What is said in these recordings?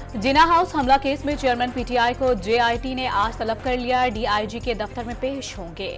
जिना house हमला case में chairman PTI को जेआईटी ने आज तलब कर लिया। डीआईजी के दफ्तर में पेश होंगे।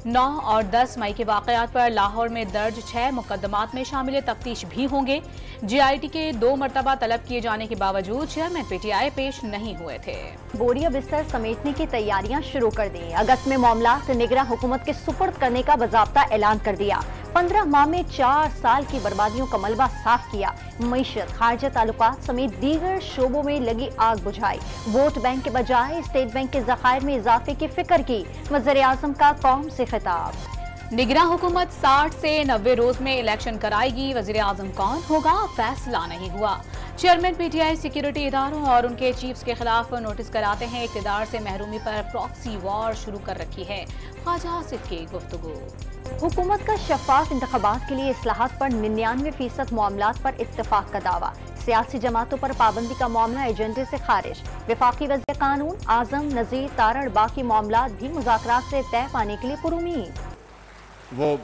9 और 10 मई के वाकयात पर लाहौर में दर्ज 6 मुकदमात में शामिल तफ्तीश भी होंगे। जेआईटी के 2 मरतबा तलब किए जाने के बावजूद चेयरमैन पीटीआई पेश नहीं हुए थे। बोरिया बिस्तर समेटने की तैयारियां शुरू कर दी। अगस्त में मामलात निगरां हुकूमत के सुपर्द करने का बाज़ाब्ता ऐलान कर दिया। 15 माह में 4 साल की बर्बादियों का मलबा साफ किया। मईशत, खारजा ताल्लुकात समेत दीगर शोबों में लगी आग बुझाई। वोट बैंक के बजाय स्टेट बैंक के ज़खायर में इजाफे की फिक्र की। वज़ीर आज़म का कौम से खिताब। निगरां हुकूमत 60 से 90 रोज में इलेक्शन कराएगी। वज़ीर आज़म कौन होगा, फैसला नहीं हुआ। चेयरमैन पीटीआई सिक्योरिटी इदारों और उनके चीफ्स के खिलाफ नोटिस कराते हैं। इक़्तिदार से महरूमी पर प्रॉक्सी वॉर शुरू कर रखी है। ख्वाजा आसिफ की गुफ्तगू। हुकूमत का शफाफ इंतखाबात के लिए इस्लाहात पर 99% मामलात पर इत्तेफाक का दावा। सियासी जमातों पर पाबंदी का मामला एजेंडे से खारिज। वफाकी वज़ीर कानून आजम नज़ीर तारड़ बाकी मामलात भी मुज़ाकरात से तय पाने के लिए पुरुमीद। वो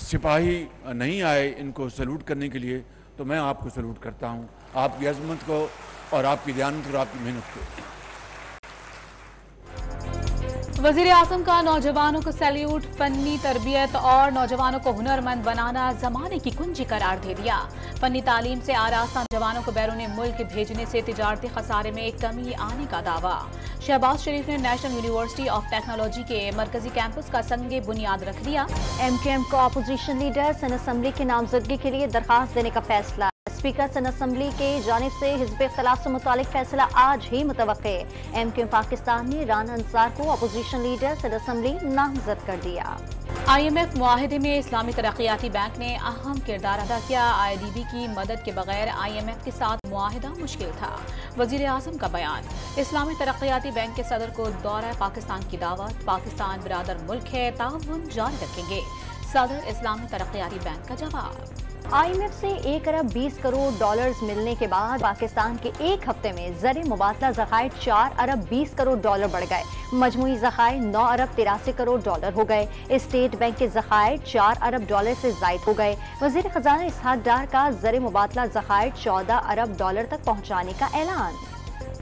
सिपाही नहीं आए इनको सलूट करने के लिए, तो मैं आपको सलूट करता हूँ, आपकी अज़मत को और आपकी दयानत और आपकी मेहनत को। वज़ीर आज़म का नौजवानों को सैल्यूट। फनी तरबियत और नौजवानों को हुनरमंद बनाना ज़माने की कुंजी करार दे दिया। फनी तालीम से आरास्ता नौजवानों को बैरून मुल्क भेजने से तिजारती खसारे में कमी आने का दावा। शहबाज शरीफ ने नेशनल यूनिवर्सिटी ऑफ टेक्नोलॉजी के मरकजी कैंपस का संगे बुनियाद रख दिया। MKM को अपोजिशन लीडर सन असम्बली की नामजदगी के लिए दरखास्त देने का फैसला। स्पीकर सन असम्बली के जानिब से हिज़्ब इख्तिलाफ से मुतालिक फैसला आज ही मुतवक्के। MKM पाकिस्तान ने राना अंसार को अपोजिशन लीडर सन असम्बली नामजद कर दिया। IMF मुआहिदे में इस्लामी तरक्याती बैंक ने अहम किरदार अदा किया। IDB की मदद के बगैर IMF के साथ मुआहिदा मुश्किल था। वज़ीर आज़म का बयान। इस्लामी तरक्याती बैंक के सदर को दौरा पाकिस्तान की दावत। पाकिस्तान बिरादर मुल्क है, ताउन जारी रखेंगे। सदर इस्लामी तरक्याती बैंक का जवाब। IMF से 1 अरब 20 करोड़ डॉलर्स मिलने के बाद पाकिस्तान के एक हफ्ते में ज़र मुबादला ज़खायर 4 अरब 20 करोड़ डॉलर बढ़ गए। मजमूई ज़खायर 9 अरब 83 करोड़ डॉलर हो गए। स्टेट बैंक के ज़खायर 4 अरब डॉलर से ज़ायद हो गए। वज़ीर ख़ज़ाना इसहाक डार का ज़र मुबादला ज़खायर 14 अरब डॉलर तक पहुँचाने का ऐलान।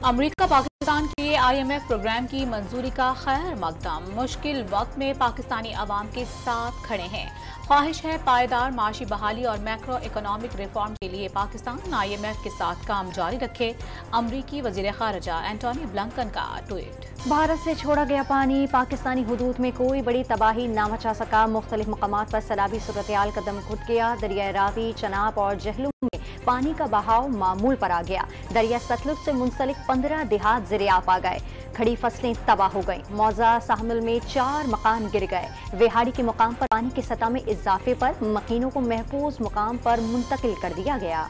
अमरीका पाकिस्तान के IMF प्रोग्राम की मंजूरी का खैर मकदम। मुश्किल वक्त में पाकिस्तानी अवाम के साथ खड़े हैं। ख्वाहिश है पायदार माशी बहाली और मैक्रो इकोनॉमिक रिफॉर्म के लिए पाकिस्तान IMF के साथ काम जारी रखे। अमरीकी वजीर खारजा एंटोनी ब्लिंकन का ट्वीट। भारत से छोड़ा गया पानी पाकिस्तानी हुदूद में कोई बड़ी तबाही न मचा सका। मुख्तलिफ मकामात पर सैलाबी सूरत-ए-हाल कदम घुट गया। दरिया रावी, चनाब और जहलुम में पानी का बहाव मामूल पर आ गया। दरिया सतलुज से मुंसलिक 15 देहात ज़िर-ए-आब आ गए। खड़ी फसलें तबाह हो गईं। मौजा साहमिल में 4 मकान गिर गए। वेहाड़ी के मुकाम पर पानी की सतह में इजाफे पर मकीनों को महफूज मुकाम पर मुंतकिल कर दिया गया।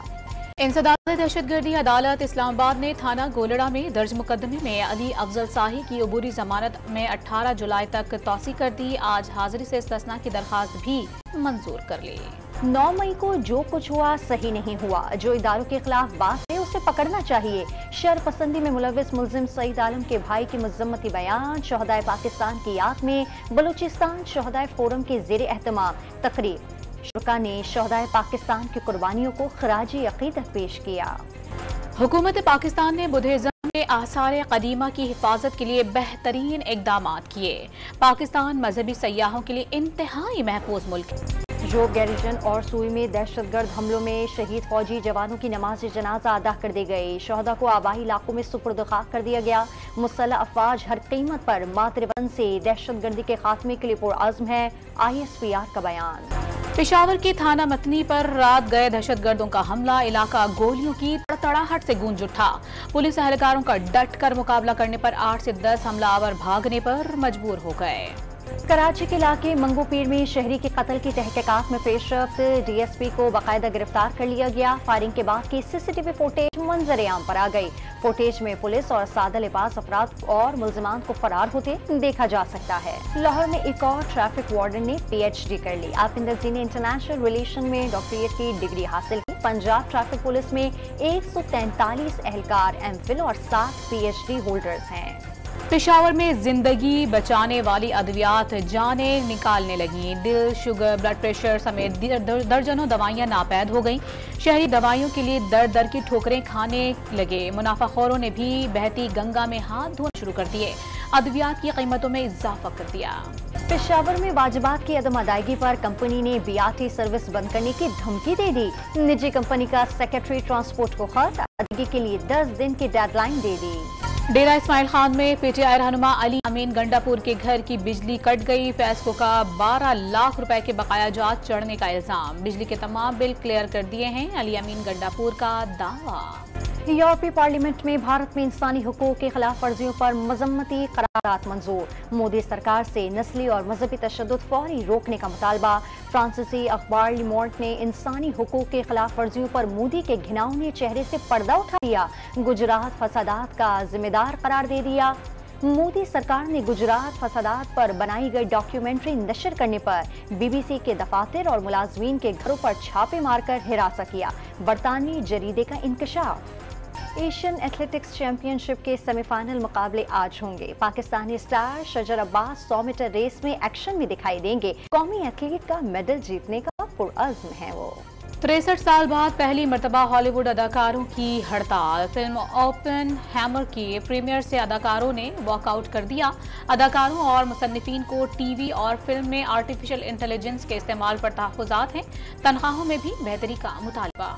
इंसदाद दहशतगर्दी अदालत इस्लामाबाद ने थाना गोलड़ा में दर्ज मुकदमे में अली अफजल शाही की अबूरी जमानत में 18 जुलाई तक तौसी कर दी। आज हाजिरी से इस्तिस्ना की दरखास्त भी मंजूर कर ली। 9 मई को जो कुछ हुआ सही नहीं हुआ। जो इदारों के खिलाफ बात है उसे पकड़ना चाहिए। शर पसंदी में मुलविस मुल्जिम सईद आलम के भाई की मजम्मती बयान। शहदाए पाकिस्तान की याद में बलूचिस्तान शहदाए फोरम के ज़ेर एहतमाम तकरीब। शुरा ने शहदाए पाकिस्तान की कुर्बानियों को खराजी अकीदत पेश किया। हुकूमत पाकिस्तान ने बुद्धिज़्म के आसार कदीमा की हिफाजत के लिए बेहतरीन इकदाम किए। पाकिस्तान मजहबी सयाहों के लिए इंतहाई महफूज मुल्क। जो गैरिजन और सूई में दहशतगर्द हमलों में शहीद फौजी जवानों की नमाज जनाजा अदा कर दी गई। शहदा को आबाई इलाकों में सुपुर्द खाक कर दिया गया। मुसल्लह अफवाज हर कीमत पर मातृवन से दहशतगर्दी के खात्मे के लिए पुरअज़्म है। ISPR का बयान। पेशावर के थाना मतनी पर रात गए दहशतगर्दों का हमला। इलाका गोलियों की तड़तड़ाहट से गूंज उठा। पुलिस एहलकारों का डट कर मुकाबला करने पर 8 से 10 हमलावर भागने पर मजबूर हो गए। कराची के इलाके मंगू पीर में शहरी के कत्ल की तहकीकात में पेशरफ्त। DSP को बाकायदा गिरफ्तार कर लिया गया। फायरिंग के बाद की CCTV फुटेज मंजर-ए-आम पर आ गई। फुटेज में पुलिस और सादा लिबास अफराद और मुल्जिमान को फरार होते देखा जा सकता है। लाहौर में एक और ट्रैफिक वार्डन ने PhD कर ली। आपिंदर जी ने इंटरनेशनल रिलेशन में डॉक्टरेट की डिग्री हासिल की। पंजाब ट्रैफिक पुलिस में 143 एहलकार MPhil और 7 PhD होल्डर्स हैं। पेशावर में जिंदगी बचाने वाली अद्वियात जानें निकालने लगी। दिल, शुगर, ब्लड प्रेशर समेत दर्जनों दवाइयां नापैद हो गईं। शहरी दवाइयों के लिए दर दर की ठोकरें खाने लगे। मुनाफाखोरों ने भी बहती गंगा में हाथ धोना शुरू कर दिए। अद्वियात की कीमतों में इजाफा कर दिया। पेशावर में वाजिबात की अदम अदायगी पर कंपनी ने बीआरटी सर्विस बंद करने की धमकी दे दी। निजी कंपनी का सेक्रेटरी ट्रांसपोर्ट को खत अदायगी के लिए 10 दिन की डेडलाइन दे दी। डेरा इस्माइल खान में पीटीआई रहनुमा अली अमीन गंडापुर के घर की बिजली कट गई। फैस्को का 12 लाख रुपए के बकाया जात चढ़ने का इल्जाम। बिजली के तमाम बिल क्लियर कर दिए हैं, अली अमीन गंडापुर का दावा। यूरोपीय पार्लियामेंट में भारत में इंसानी हुकूक की खिलाफ वर्जियों पर मजम्मती करारात मंजूर। मोदी सरकार से नस्ली और मजहबी तशद्दुद फौरी रोकने का मुतालबा। फ्रांसीसी अखबार ली मोंड ने इंसानी हुकूक की खिलाफ वर्जियों पर मोदी के घिनौने चेहरे से पर्दा उठा दिया। गुजरात फसादात का जिम्मेदार करार दे दिया। मोदी सरकार ने गुजरात फसादात पर बनाई गई डॉक्यूमेंट्री नशर करने पर बीबीसी के दफातर और मुलाजमीन के घरों पर छापे मारकर हिरासत किया। बरतानवी जरीदे का इंकशाफ। एशियन एथलेटिक्स चैंपियनशिप के सेमीफाइनल मुकाबले आज होंगे। Pakistani star Shajar Abbas 100 metre race में एक्शन में दिखाई देंगे। कौमी एथलीट का मेडल जीतने का पुरअज़्म है वो। 63 साल बाद पहली मर्तबा हॉलीवुड अदाकारों की हड़ताल। फिल्म ओपन हैमर की प्रीमियर से अदाकारों ने वॉकआउट कर दिया। अदाकारों और मुसन्निफीन को टीवी और फिल्म में आर्टिफिशियल इंटेलिजेंस के इस्तेमाल पर तहफ़्फ़ुज़ात हैं। तनख्वाहों में भी बेहतरी का मुतालबा।